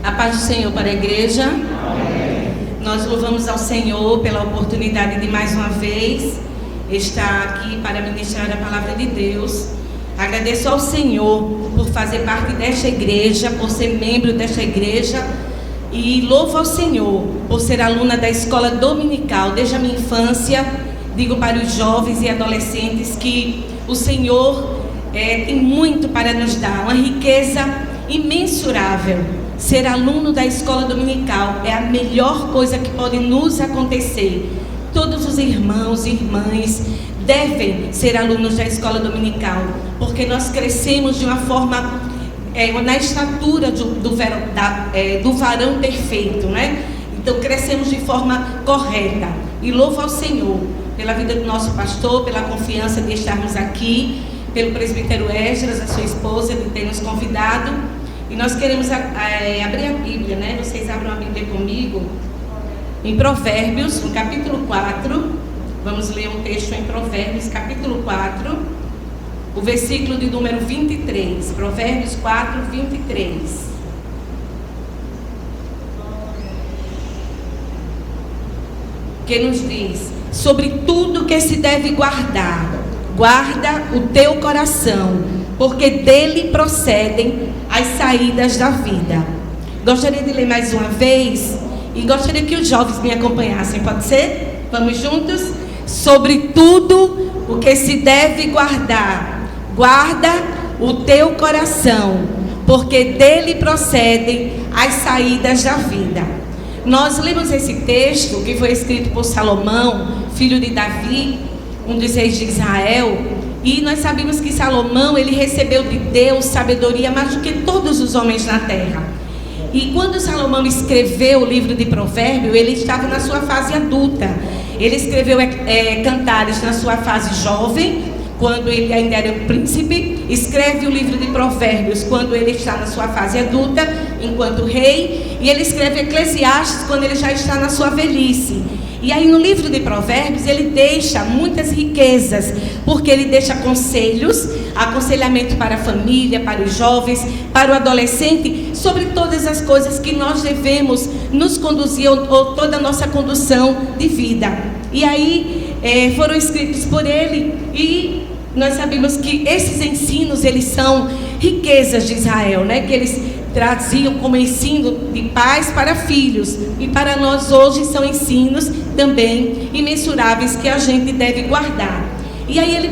A paz do Senhor para a igreja. Amém. Nós louvamos ao Senhor pela oportunidade de mais uma vez estar aqui para ministrar a palavra de Deus. Agradeço ao Senhor por fazer parte desta igreja, por ser membro desta igreja, e louvo ao Senhor por ser aluna da escola dominical desde a minha infância. Digo para os jovens e adolescentes que o Senhor tem muito para nos dar, uma riqueza imensurável. Ser aluno da escola dominical é a melhor coisa que pode nos acontecer. Todos os irmãos e irmãs devem ser alunos da escola dominical, porque nós crescemos de uma forma, na estatura do varão perfeito, né? Então crescemos de forma correta. E louvo ao Senhor pela vida do nosso pastor, pela confiança de estarmos aqui, pelo presbítero Esdras, a sua esposa, de ter nos convidado. E nós queremos abrir a Bíblia, né? Vocês abram a Bíblia comigo em Provérbios, no capítulo 4. Vamos ler um texto em Provérbios, capítulo 4, o versículo de número 23. Provérbios 4, 23. Que nos diz: sobre tudo que se deve guardar, guarda o teu coração, porque dele procedem as saídas da vida. Gostaria de ler mais uma vez e gostaria que os jovens me acompanhassem, pode ser? Vamos juntos? Sobre tudo o que se deve guardar, guarda o teu coração, porque dele procedem as saídas da vida. Nós lemos esse texto que foi escrito por Salomão, filho de Davi, um dos reis de Israel, e nós sabemos que Salomão, ele recebeu de Deus sabedoria mais do que todos os homens na terra. E quando Salomão escreveu o livro de Provérbios, ele estava na sua fase adulta. Ele escreveu Cantares na sua fase jovem, quando ele ainda era um príncipe. Escreve o livro de Provérbios quando ele está na sua fase adulta, enquanto rei. E ele escreve Eclesiastes quando ele já está na sua velhice. E aí no livro de Provérbios ele deixa muitas riquezas, porque ele deixa conselhos, aconselhamento para a família, para os jovens, para o adolescente, sobre todas as coisas que nós devemos nos conduzir, ou toda a nossa condução de vida. E aí foram escritos por ele, e nós sabemos que esses ensinos, eles são riquezas de Israel, né? Que eles traziam como ensino de pais para filhos, e para nós hoje são ensinos também imensuráveis que a gente deve guardar. E aí ele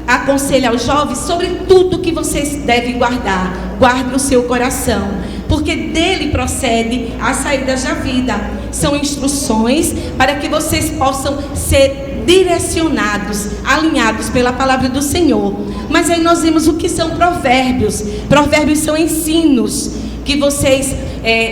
aconselha aos jovens sobre tudo que vocês devem guardar. Guarde o seu coração, porque dele procede as saídas da vida. São instruções para que vocês possam ser direcionados, alinhados pela palavra do Senhor. Mas aí nós vemos o que são provérbios. Provérbios são ensinos que vocês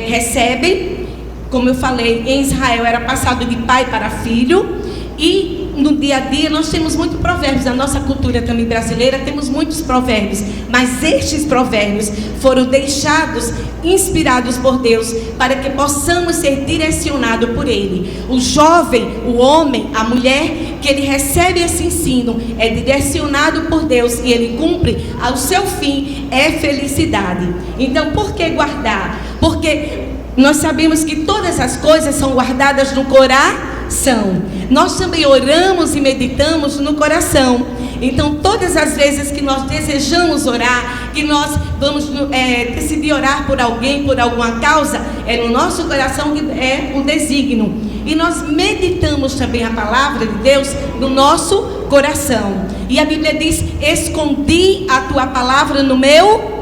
recebem. Como eu falei, em Israel era passado de pai para filho. E no dia a dia nós temos muitos provérbios. Na nossa cultura também brasileira temos muitos provérbios. Mas estes provérbios foram deixados, inspirados por Deus, para que possamos ser direcionados por Ele. O jovem, o homem, a mulher, que ele recebe esse ensino, é direcionado por Deus e ele cumpre, ao seu fim é felicidade. Então, por que guardar? Porque nós sabemos que todas as coisas são guardadas no coração. Nós também oramos e meditamos no coração. Então, todas as vezes que nós desejamos orar, que nós vamos decidir orar por alguém, por alguma causa, é no nosso coração que é o desígnio. E nós meditamos também a palavra de Deus no nosso coração. E a Bíblia diz: escondi a tua palavra no meu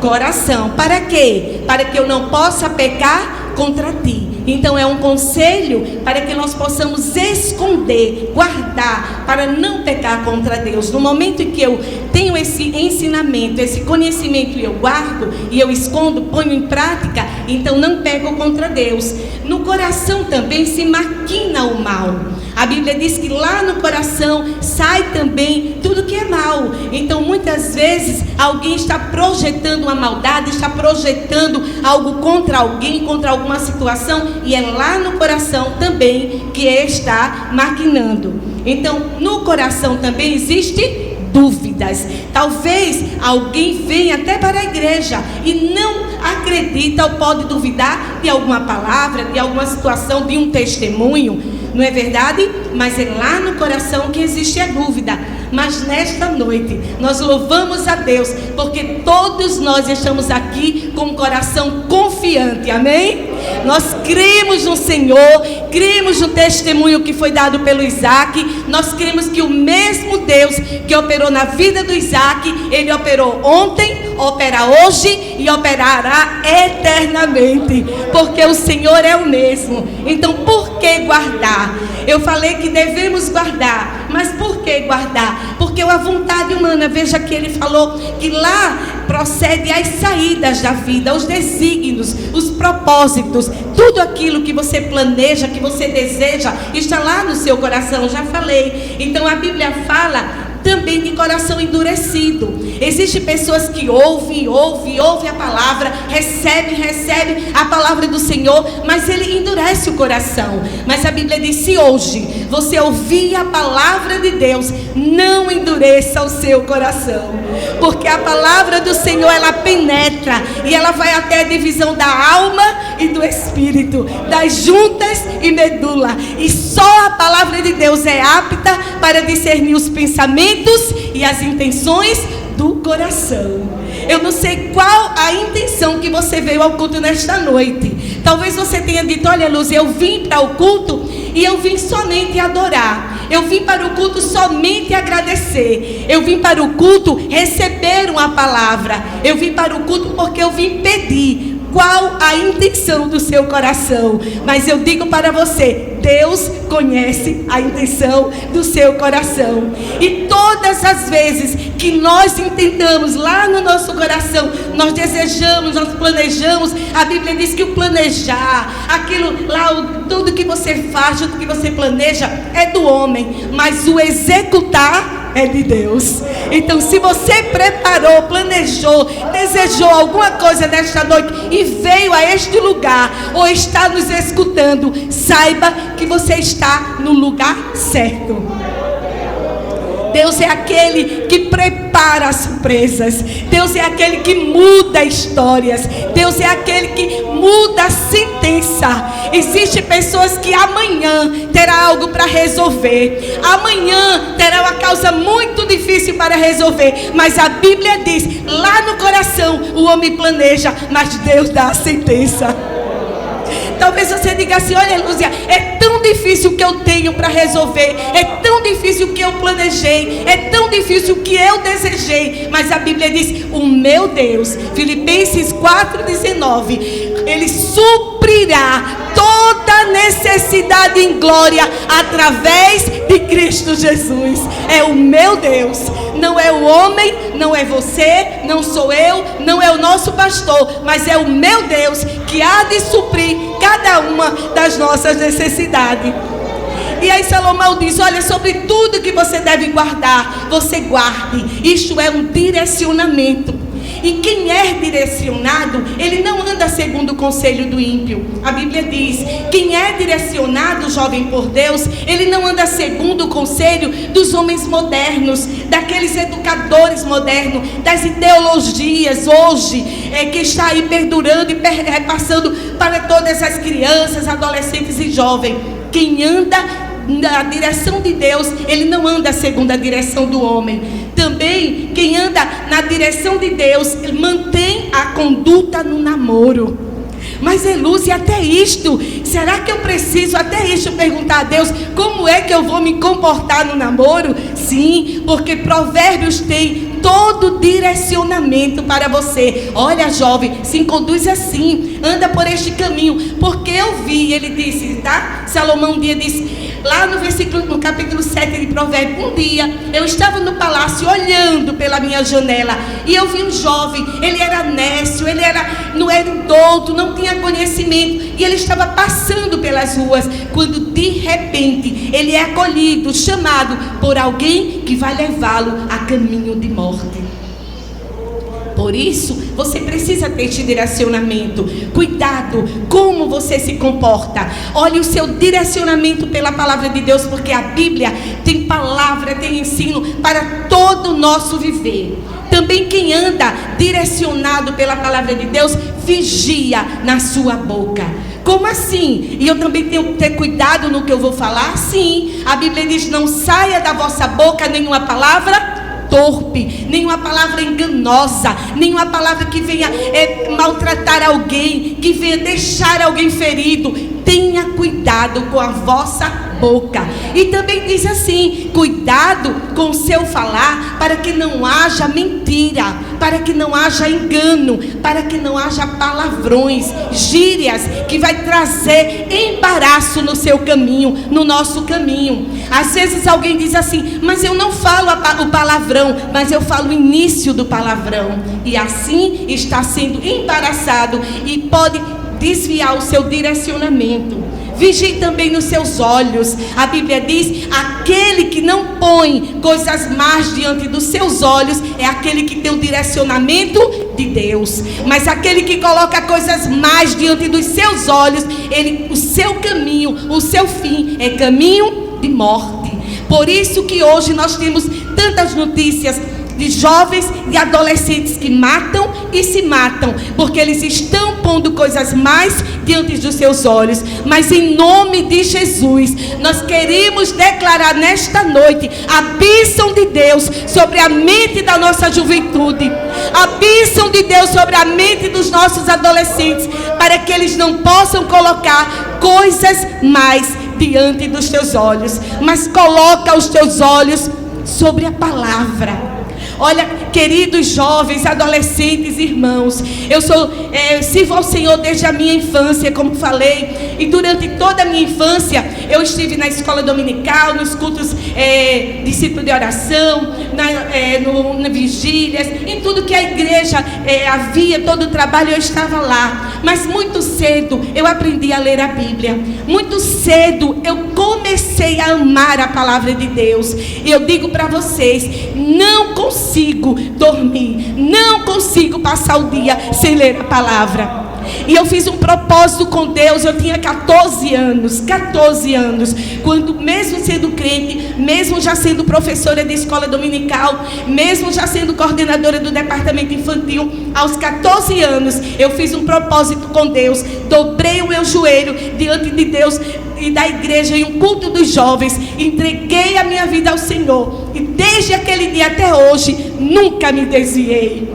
coração. Para quê? Para que eu não possa pecar contra ti. Então é um conselho para que nós possamos esconder, guardar, para não pecar contra Deus. No momento em que eu tenho esse ensinamento, esse conhecimento, e eu guardo, e eu escondo, ponho em prática, então não peco contra Deus. No coração também se maquina o mal. A Bíblia diz que lá no coração sai também tudo que é mal. Então muitas vezes alguém está projetando uma maldade, está projetando algo contra alguém, contra alguma situação, e é lá no coração também que está maquinando. Então no coração também existe dúvidas. Talvez alguém venha até para a igreja e não acredita ou pode duvidar de alguma palavra, de alguma situação, de um testemunho. Não é verdade? Mas é lá no coração que existe a dúvida. Mas nesta noite nós louvamos a Deus, porque todos nós estamos aqui com o coração confiante, amém? Nós cremos no Senhor, cremos no testemunho que foi dado pelo Isaac. Nós cremos que o mesmo Deus que operou na vida do Isaac, Ele operou ontem, opera hoje e operará eternamente, porque o Senhor é o mesmo. Então por que guardar? Eu falei que devemos guardar, mas por que guardar? Porque a vontade humana, veja que ele falou que lá procede as saídas da vida, os desígnios, os propósitos, tudo aquilo que você planeja, que você deseja, está lá no seu coração, já falei. Então a Bíblia fala também de coração endurecido. Existem pessoas que ouvem a palavra, recebe a palavra do Senhor, mas ele endurece o coração. Mas a Bíblia diz: se hoje você ouvir a palavra de Deus, não endureça o seu coração, porque a palavra do Senhor, ela penetra e ela vai até a divisão da alma e do espírito, das juntas e medula, e só a palavra de Deus é apta para discernir os pensamentos e as intenções do coração. Eu não sei qual a intenção que você veio ao culto nesta noite. Talvez você tenha dito: olha, Luz, eu vim para o culto e eu vim somente adorar. Eu vim para o culto somente agradecer. Eu vim para o culto receber uma palavra. Eu vim para o culto porque eu vim pedir. Qual a intenção do seu coração? Mas eu digo para você: Deus conhece a intenção do seu coração. E todas as vezes que nós intentamos lá no nosso coração, nós desejamos, nós planejamos, a Bíblia diz que o planejar, aquilo lá, tudo que você faz, tudo que você planeja é do homem, mas o executar é de Deus. Então, se você preparou, planejou, desejou alguma coisa nesta noite e veio a este lugar, ou está nos escutando, saiba que você está no lugar certo. Deus é aquele que prepara as surpresas. Deus é aquele que muda histórias. Deus é aquele que muda a sentença. Existem pessoas que amanhã terá algo para resolver. Amanhã terá uma causa muito difícil para resolver. Mas a Bíblia diz, lá no coração o homem planeja, mas Deus dá a sentença. Talvez você diga assim: olha, Lúcia, é tão difícil o que eu tenho para resolver, é tão difícil o que eu planejei, é tão difícil o que eu desejei. Mas a Bíblia diz: o meu Deus, Filipenses 4,19, Ele suprirá toda necessidade em glória através de Cristo Jesus. É o meu Deus, não é o homem, não é você, não sou eu, não é o nosso pastor, mas é o meu Deus que há de suprir cada uma das nossas necessidades. E aí Salomão diz: olha, sobre tudo que você deve guardar, você guarde. Isto é um direcionamento. E quem é direcionado, ele não anda segundo o conselho do ímpio. A Bíblia diz: quem é direcionado, jovem, por Deus, ele não anda segundo o conselho dos homens modernos, daqueles educadores modernos, das ideologias hoje, que está aí perdurando e repassando para todas as crianças, adolescentes e jovens. Quem anda na direção de Deus, ele não anda segundo a direção do homem. Também quem anda na direção de Deus, ele mantém a conduta no namoro. Mas Lúcia, até isto, será que eu preciso até isto perguntar a Deus como é que eu vou me comportar no namoro? Sim, porque Provérbios tem todo direcionamento para você. Olha, jovem, se conduz assim, anda por este caminho, porque eu vi, ele disse, tá? Salomão um dia disse, lá no capítulo 7 de Provérbios: um dia eu estava no palácio olhando pela minha janela e eu vi um jovem, ele era nécio, ele não era douto, não tinha conhecimento, e ele estava passando pelas ruas, quando de repente ele é acolhido, chamado por alguém que vai levá-lo a caminho de morte. Por isso, você precisa ter este direcionamento. Cuidado como você se comporta. Olhe o seu direcionamento pela palavra de Deus, porque a Bíblia tem palavra, tem ensino para todo o nosso viver. Também quem anda direcionado pela palavra de Deus, vigia na sua boca. Como assim? E eu também tenho que ter cuidado no que eu vou falar? Sim, a Bíblia diz: não saia da vossa boca nenhuma palavra torpe, nenhuma palavra enganosa, nenhuma palavra que venha maltratar alguém, que venha deixar alguém ferido. Tenha cuidado com a vossa boca. E também diz assim: cuidado com o seu falar, para que não haja mentira, para que não haja engano, para que não haja palavrões, gírias, que vai trazer embaraço no seu caminho, no nosso caminho. Às vezes alguém diz assim: mas eu não falo o palavrão, mas eu falo o início do palavrão. E assim está sendo embaraçado e pode desviar o seu direcionamento. Vigie também nos seus olhos. A Bíblia diz: aquele que não põe coisas más diante dos seus olhos é aquele que tem o direcionamento de Deus. Mas aquele que coloca coisas más diante dos seus olhos, o seu caminho, o seu fim é caminho de morte. Por isso que hoje nós temos tantas notícias de jovens e adolescentes que matam e se matam, porque eles estão pondo coisas mais diante dos seus olhos. Mas em nome de Jesus, nós queremos declarar nesta noite a bênção de Deus sobre a mente da nossa juventude, a bênção de Deus sobre a mente dos nossos adolescentes, para que eles não possam colocar coisas mais diante dos teus olhos, mas coloca os teus olhos sobre a palavra. Olha, queridos jovens, adolescentes, irmãos, eu sirvo ao Senhor desde a minha infância, como falei, e durante toda a minha infância eu estive na escola dominical, nos cultos discípulo de oração, na vigílias, em tudo que a igreja havia, todo o trabalho, eu estava lá. Mas muito cedo eu aprendi a ler a Bíblia, muito cedo eu comecei a amar a palavra de Deus. E eu digo para vocês, não consigo dormir, não consigo passar o dia sem ler a palavra. E eu fiz um propósito com Deus. Eu tinha 14 anos, quando, mesmo sendo crente, mesmo já sendo professora de escola dominical, mesmo já sendo coordenadora do departamento infantil, aos 14 anos eu fiz um propósito com Deus. Dobrei o meu joelho diante de Deus e da igreja em um culto dos jovens, entreguei a minha vida ao Senhor, e desde aquele dia até hoje nunca me desviei.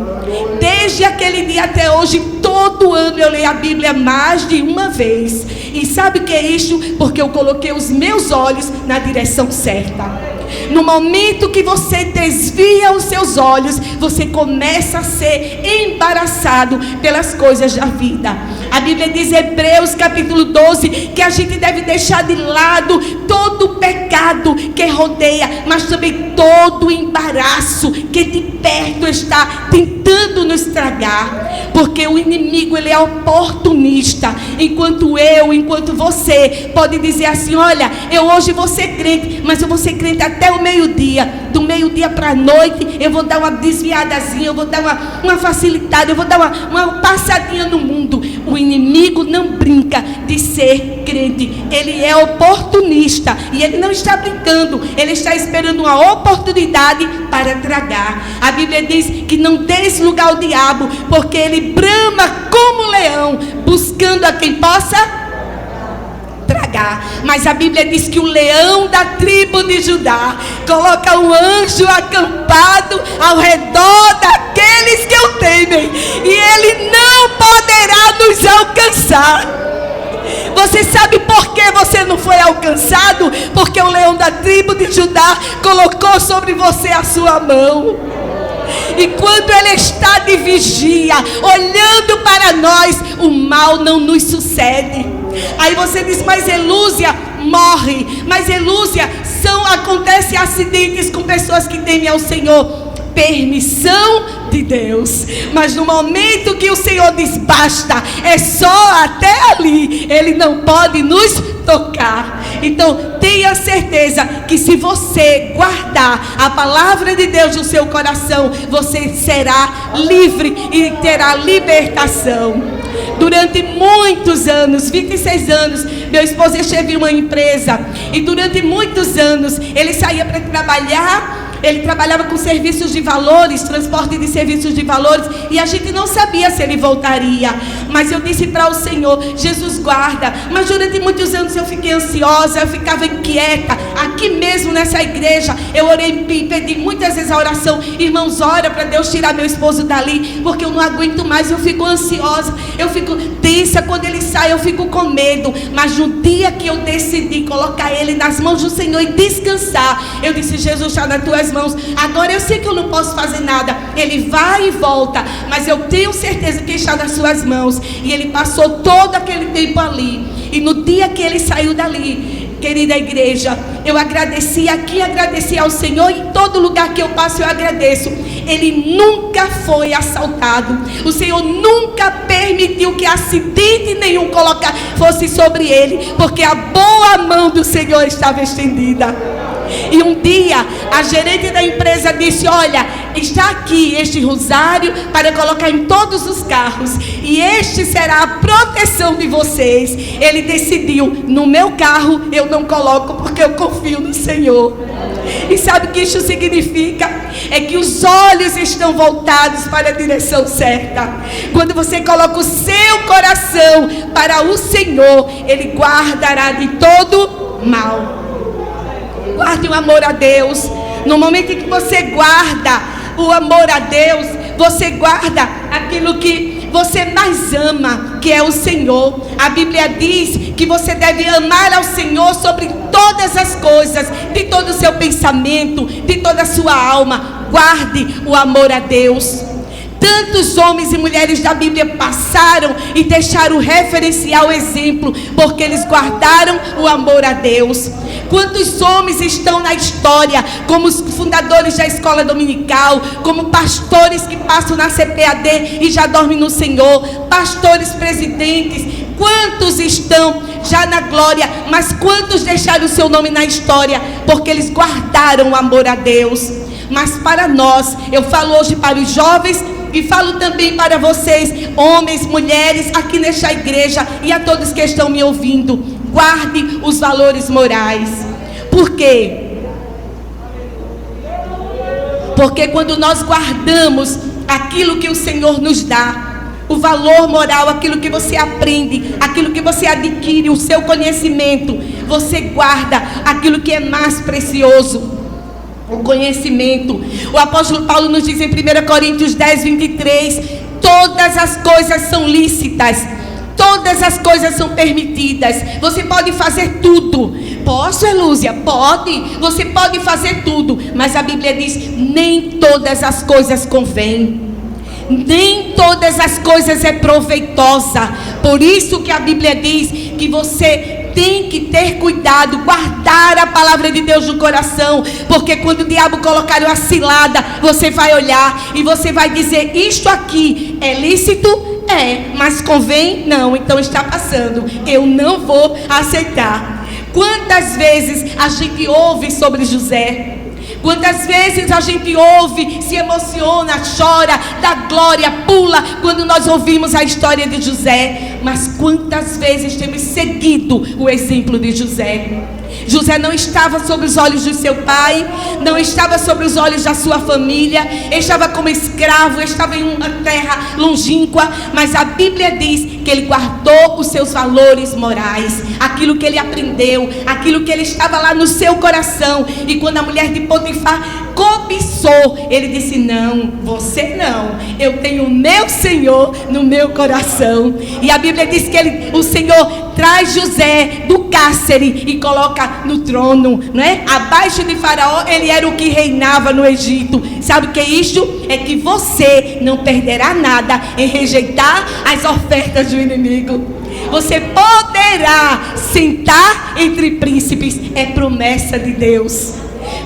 Desde aquele dia até hoje, todo ano eu leio a Bíblia mais de uma vez. E sabe o que é isso? Porque eu coloquei os meus olhos na direção certa. No momento que você desvia os seus olhos, você começa a ser embaraçado pelas coisas da vida. A Bíblia diz em Hebreus capítulo 12 que a gente deve deixar de lado todo o pecado que rodeia, mas também todo o embaraço que de perto está tentando nos tragar. Porque o inimigo, ele é oportunista. Enquanto você pode dizer assim: olha, eu hoje vou ser crente, mas eu vou ser crente até o meio-dia. Do meio-dia para a noite eu vou dar uma desviadazinha, eu vou dar uma facilitada, eu vou dar uma passadinha no mundo. O inimigo não brinca de ser crente. Ele é oportunista e ele não está brincando, ele está esperando uma oportunidade para tragar. A Bíblia diz que não deis lugar ao diabo, porque ele brama como leão, buscando a quem possa tragar. Mas a Bíblia diz que o leão da tribo de Judá coloca um anjo acampado ao redor daqueles que o temem, e ele não poderá nos alcançar. Você sabe por que você não foi alcançado? Porque o leão da tribo de Judá colocou sobre você a sua mão. E quando ele está de vigia, olhando para nós, o mal não nos sucede. Aí você diz: mas Elúzia morre. Mas Elúzia, acontecem acidentes com pessoas que temem ao Senhor. Permissão de Deus. Mas no momento que o Senhor diz basta, é só até ali, ele não pode nos tocar. Então tenha certeza que se você guardar a palavra de Deus no seu coração, você será livre e terá libertação. Durante muitos anos, 26 anos, meu esposo esteve em uma empresa e durante muitos anos ele saía para trabalhar. Ele trabalhava com serviços de valores, transporte de serviços de valores, e a gente não sabia se ele voltaria. Mas eu disse para o Senhor: Jesus, guarda. Mas durante muitos anos eu fiquei ansiosa, eu ficava inquieta. Aqui mesmo nessa igreja, eu orei e pedi muitas vezes a oração: irmãos, ora para Deus tirar meu esposo dali, porque eu não aguento mais, eu fico ansiosa, eu fico tensa. Quando ele sai, eu fico com medo. Mas no dia que eu decidi colocar ele nas mãos do Senhor e descansar, eu disse: Jesus, está nas tuas mãos. Agora eu sei que eu não posso fazer nada. Ele vai e volta, mas eu tenho certeza que está nas suas mãos. E ele passou todo aquele tempo ali. E no dia que ele saiu dali, querida igreja, eu agradeci aqui, agradeci ao Senhor. Em todo lugar que eu passo eu agradeço. Ele nunca foi assaltado. O Senhor nunca permitiu que acidente nenhum fosse sobre ele, porque a boa mão do Senhor estava estendida. E um dia a gerente da empresa disse: olha, está aqui este rosário para colocar em todos os carros, e este será a proteção de vocês. Ele decidiu: no meu carro eu não coloco, porque eu confio no Senhor. E sabe o que isso significa? É que os olhos estão voltados para a direção certa. Quando você coloca o seu coração para o Senhor, Ele guardará de todo mal. Guarde o amor a Deus. No momento em que você guarda o amor a Deus, você guarda aquilo que você mais ama, que é o Senhor. A Bíblia diz que você deve amar ao Senhor sobre todas as coisas, de todo o seu pensamento, de toda a sua alma. Guarde o amor a Deus. Tantos homens e mulheres da Bíblia passaram e deixaram o referencial exemplo, porque eles guardaram o amor a Deus. Quantos homens estão na história, como os fundadores da escola dominical, como pastores que passam na CPAD e já dormem no Senhor, pastores presidentes. Quantos estão já na glória, mas quantos deixaram o seu nome na história, porque eles guardaram o amor a Deus. Mas para nós, eu falo hoje para os jovens e falo também para vocês, homens, mulheres, aqui nesta igreja, e a todos que estão me ouvindo: guarde os valores morais. Por quê? Porque quando nós guardamos aquilo que o Senhor nos dá, o valor moral, aquilo que você aprende, aquilo que você adquire, o seu conhecimento, você guarda aquilo que é mais precioso, o conhecimento. O apóstolo Paulo nos diz em 1 Coríntios 10, 23: todas as coisas são lícitas, todas as coisas são permitidas. Você pode fazer tudo. Posso, Elúzia? Pode. Você pode fazer tudo, mas a Bíblia diz: nem todas as coisas convêm, nem todas as coisas é proveitosa. Por isso que a Bíblia diz que você tem que ter cuidado, guardar a palavra de Deus no coração, porque quando o diabo colocar uma cilada, você vai olhar e você vai dizer: isto aqui é lícito? É, mas convém? Não, então está passando, eu não vou aceitar. Quantas vezes a gente ouve sobre José? Quantas vezes a gente ouve, se emociona, chora, dá glória, pula quando nós ouvimos a história de José. Mas quantas vezes temos seguido o exemplo de José? José não estava sobre os olhos do seu pai, não estava sobre os olhos da sua família, estava como escravo, estava em uma terra longínqua, mas a Bíblia diz que ele guardou os seus valores morais, aquilo que ele aprendeu, aquilo que ele estava lá no seu coração. E quando a mulher de Potifar cobiçou, ele disse: não, você não, eu tenho o meu Senhor no meu coração. E a Bíblia diz que o Senhor traz José do cárcere e coloca no trono, né? Abaixo de Faraó, ele era o que reinava no Egito. Sabe o que é isso? É que você não perderá nada em rejeitar as ofertas do inimigo. Você poderá sentar entre príncipes, é promessa de Deus.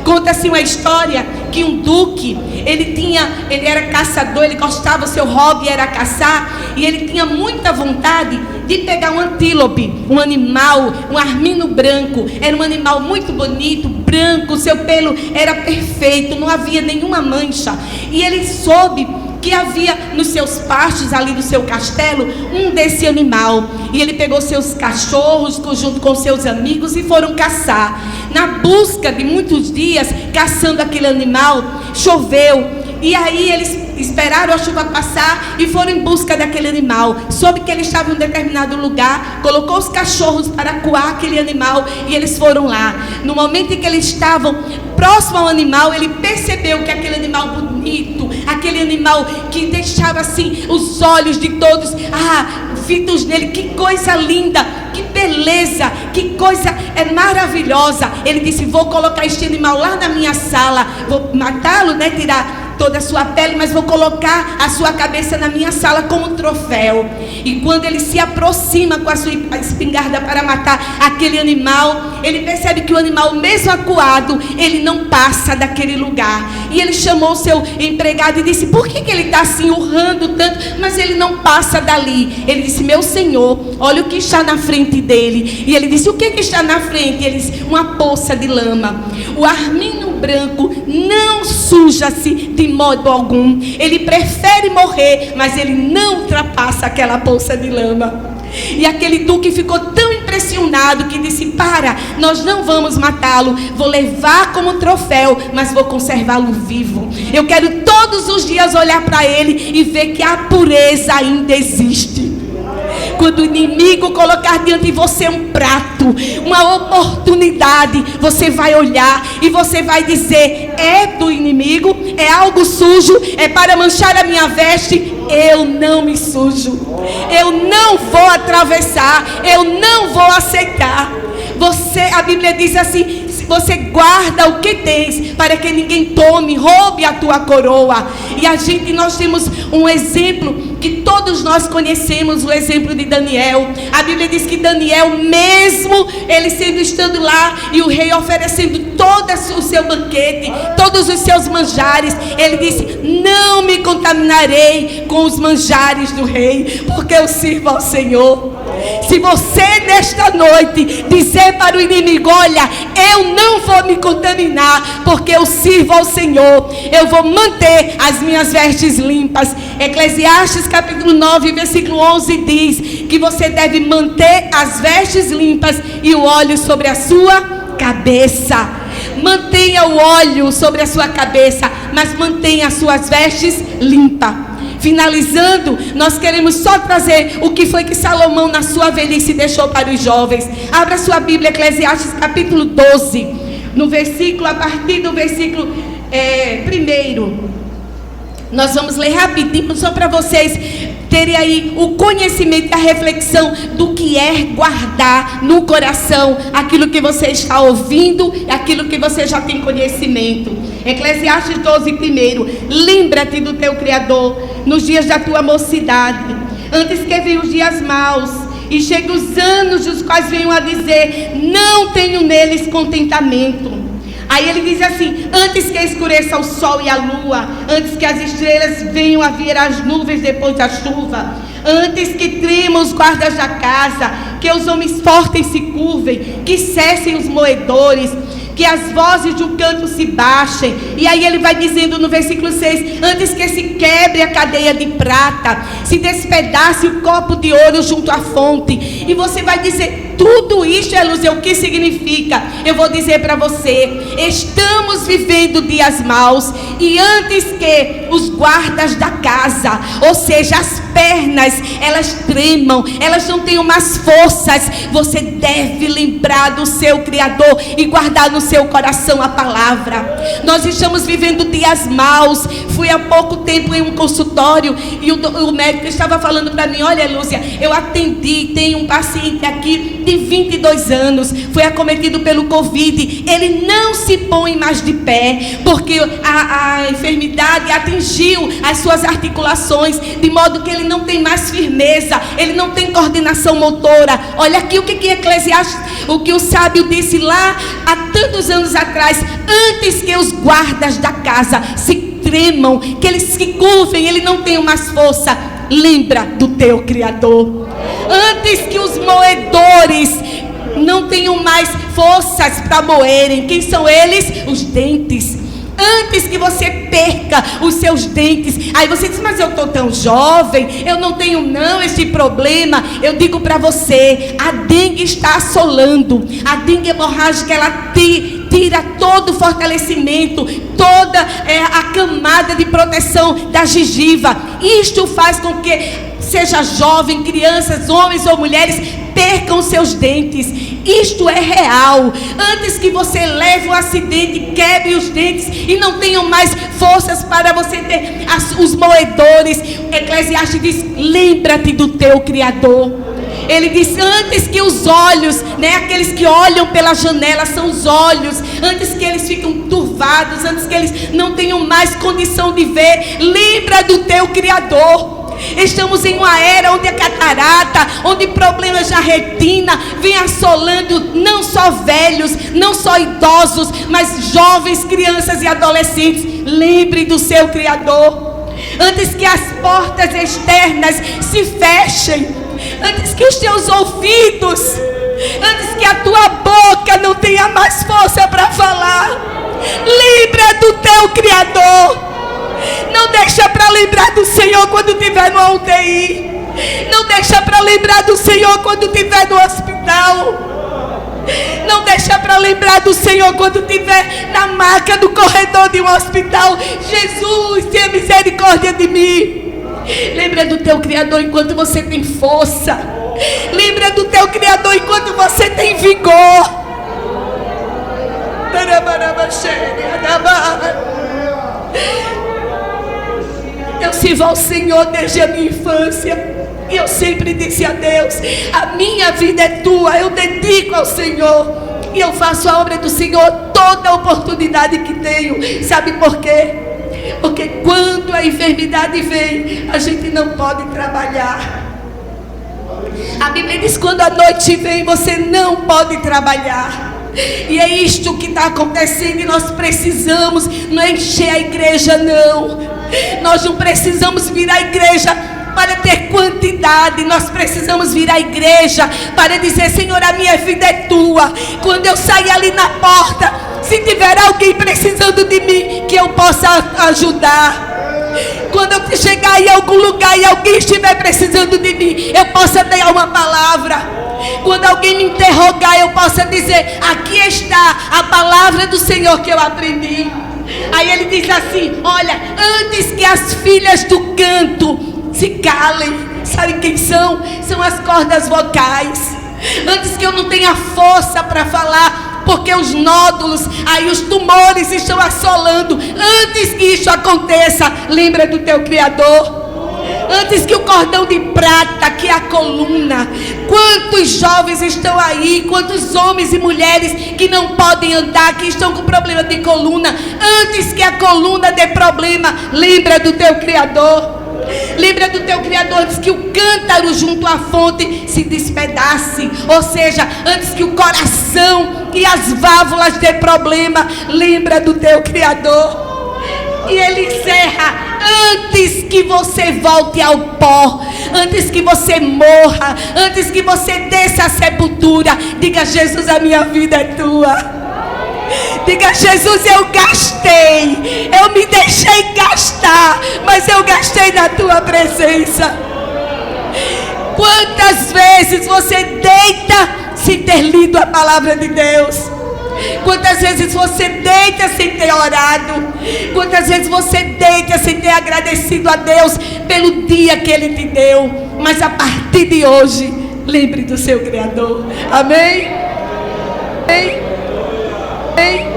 Conta-se uma história que um duque, ele era caçador, ele gostava, o seu hobby era caçar, e ele tinha muita vontade de pegar um antílope, um animal, um armino branco. Era um animal muito bonito, branco, seu pelo era perfeito, não havia nenhuma mancha. E ele soube que havia nos seus pastos ali do seu castelo um desse animal, e ele pegou seus cachorros junto com seus amigos e foram caçar. Na busca de muitos dias caçando aquele animal, choveu, e aí eles esperaram a chuva passar e foram em busca daquele animal. Soube que ele estava em um determinado lugar, colocou os cachorros para acuar aquele animal e eles foram lá. No momento em que eles estavam próximo ao animal, ele percebeu que aquele animal bonito, aquele animal que deixava assim os olhos de todos fitos nele, que coisa linda, que beleza, que coisa maravilhosa. Ele disse: vou colocar este animal lá na minha sala, vou matá-lo, tirar toda a sua pele, mas vou colocar a sua cabeça na minha sala como troféu. E quando ele se aproxima com a sua espingarda para matar aquele animal, ele percebe que o animal, mesmo acuado, ele não passa daquele lugar. E ele chamou o seu empregado e disse: por que ele está assim urrando tanto, mas ele não passa dali? Ele disse: meu senhor, olha o que está na frente dele. E ele disse: o que está na frente? Ele disse: uma poça de lama. O arminho branco não suja-se de modo algum. Ele prefere morrer, mas ele não ultrapassa aquela poça de lama. E aquele duque ficou tão impressionado que disse: nós não vamos matá-lo, vou levar como troféu, mas vou conservá-lo vivo. Eu quero todos os dias olhar para ele e ver que a pureza ainda existe. Quando o inimigo colocar diante de você um prato, uma oportunidade, você vai olhar e você vai dizer: é do inimigo, é algo sujo, é para manchar a minha veste. Eu não me sujo, eu não vou atravessar, eu não vou aceitar. A Bíblia diz assim: você guarda o que tens, para que ninguém tome, roube a tua coroa. E nós temos um exemplo que todos nós conhecemos, o exemplo de Daniel. A Bíblia diz que Daniel, mesmo ele estando lá e o rei oferecendo todo o seu banquete, todos os seus manjares, ele disse: não me contaminarei com os manjares do rei, porque eu sirvo ao Senhor. Se você nesta noite dizer para o inimigo: olha, eu não vou me contaminar, porque eu sirvo ao Senhor, eu vou manter as minhas vestes limpas. Eclesiastes capítulo 9, versículo 11 diz que você deve manter as vestes limpas e o óleo sobre a sua cabeça. Mantenha o óleo sobre a sua cabeça, mas mantenha as suas vestes limpas. Finalizando, nós queremos só trazer o que foi que Salomão na sua velhice deixou para os jovens. Abra sua Bíblia, Eclesiastes capítulo 12, a partir do versículo 1. Nós vamos ler rapidinho, só para vocês terem aí o conhecimento e a reflexão do que é guardar no coração aquilo que você está ouvindo, aquilo que você já tem conhecimento. Eclesiastes 12, 1. Lembra-te do teu Criador nos dias da tua mocidade, antes que venham os dias maus e cheguem os anos dos quais venham a dizer: não tenho neles contentamento. Aí ele diz assim: antes que escureça o sol e a lua, antes que as estrelas venham a vir as nuvens depois da chuva, antes que tremam os guardas da casa, que os homens fortes se curvem, que cessem os moedores, que as vozes do canto se baixem. E aí ele vai dizendo no versículo 6: antes que se quebre a cadeia de prata, se despedace o copo de ouro junto à fonte. E você vai dizer: tudo isso, Eluzia, o que significa? Eu vou dizer para você: estamos vivendo dias maus, e antes que os guardas da casa, ou seja, as pernas, elas tremam, elas não tenham mais forças, você deve lembrar do seu Criador e guardar no seu coração a palavra. Nós estamos vivendo dias maus. Fui há pouco tempo em um consultório e o médico estava falando para mim: olha, Lúcia, eu atendi, tem um paciente aqui de 22 anos, foi acometido pelo Covid. Ele não se põe mais de pé, porque a enfermidade atingiu as suas articulações, de modo que ele não tem mais firmeza, ele não tem coordenação motora. Olha aqui o que Eclesiastes, o que o sábio disse lá há tantos anos atrás: antes que os guardas da casa se tremam, que eles se curvem, ele não tem mais força. Lembra do teu Criador. Antes que os moedores não tenham mais forças para moerem, quem são eles? Os dentes. Antes que você perca os seus dentes, aí você diz: mas eu estou tão jovem, eu não tenho não esse problema. Eu digo para você, a dengue está assolando. A dengue hemorrágica, ela tira todo o fortalecimento, toda a camada de proteção da gengiva. Isto faz com que, seja jovem, crianças, homens ou mulheres, percam seus dentes. Isto é real. Antes que você leve um acidente, quebre os dentes e não tenham mais forças para você ter os moedores, Eclesiastes diz: lembra-te do teu Criador. Ele diz: antes que os olhos, aqueles que olham pela janela são os olhos, antes que eles fiquem turvados, antes que eles não tenham mais condição de ver, lembra do teu Criador. Estamos em uma era onde a catarata, onde problemas da retina vem assolando não só velhos, não só idosos, mas jovens, crianças e adolescentes. Lembre do seu Criador. Antes que as portas externas se fechem, antes que os teus ouvidos, antes que a tua boca não tenha mais força para falar, lembra do teu Criador. Não deixa para lembrar do Senhor quando estiver no UTI. Não deixa para lembrar do Senhor quando estiver no hospital. Não deixa para lembrar do Senhor quando estiver na maca do corredor de um hospital. Jesus, tenha misericórdia de mim. Lembra do teu Criador enquanto você tem força. Lembra do teu Criador enquanto você tem vigor. Eu sirvo ao Senhor desde a minha infância. E eu sempre disse a Deus: a minha vida é tua, eu dedico ao Senhor. E eu faço a obra do Senhor toda a oportunidade que tenho. Sabe por quê? Porque quando a enfermidade vem, a gente não pode trabalhar. A Bíblia diz: quando a noite vem, você não pode trabalhar. E é isto que está acontecendo. E nós precisamos não encher a igreja, não. Nós não precisamos vir à igreja para ter quantidade. Nós precisamos vir à igreja para dizer: Senhor, a minha vida é tua. Quando eu sair ali na porta, se tiver alguém precisando de mim, que eu possa ajudar. Quando eu chegar em algum lugar e alguém estiver precisando de mim, eu possa dar uma palavra. Quando alguém me interrogar, eu possa dizer: aqui está a palavra do Senhor que eu aprendi. Aí ele diz assim: olha, antes que as filhas do canto se calem, sabe quem são? São as cordas vocais. Antes que eu não tenha força para falar, porque os nódulos, aí os tumores estão assolando. Antes que isso aconteça, lembra do teu Criador. Antes que o cordão de prata, que é a coluna. Quantos jovens estão aí, quantos homens e mulheres que não podem andar, que estão com problema de coluna. Antes que a coluna dê problema, lembra do teu Criador. Lembra do teu Criador. Antes que o cântaro junto à fonte se despedace, ou seja, antes que o coração e as válvulas dê problema, lembra do teu Criador. E ele encerra: antes que você volte ao pó, antes que você morra, antes que você desça à sepultura, diga: Jesus, a minha vida é tua. Diga: Jesus, eu gastei, eu me deixei gastar, mas eu gastei na tua presença. Quantas vezes você deita sem ter lido a palavra de Deus? Quantas vezes você deita sem ter orado? Quantas vezes você deita sem ter agradecido a Deus pelo dia que Ele te deu? Mas a partir de hoje, lembre do seu Criador. Amém? Amém? Amém?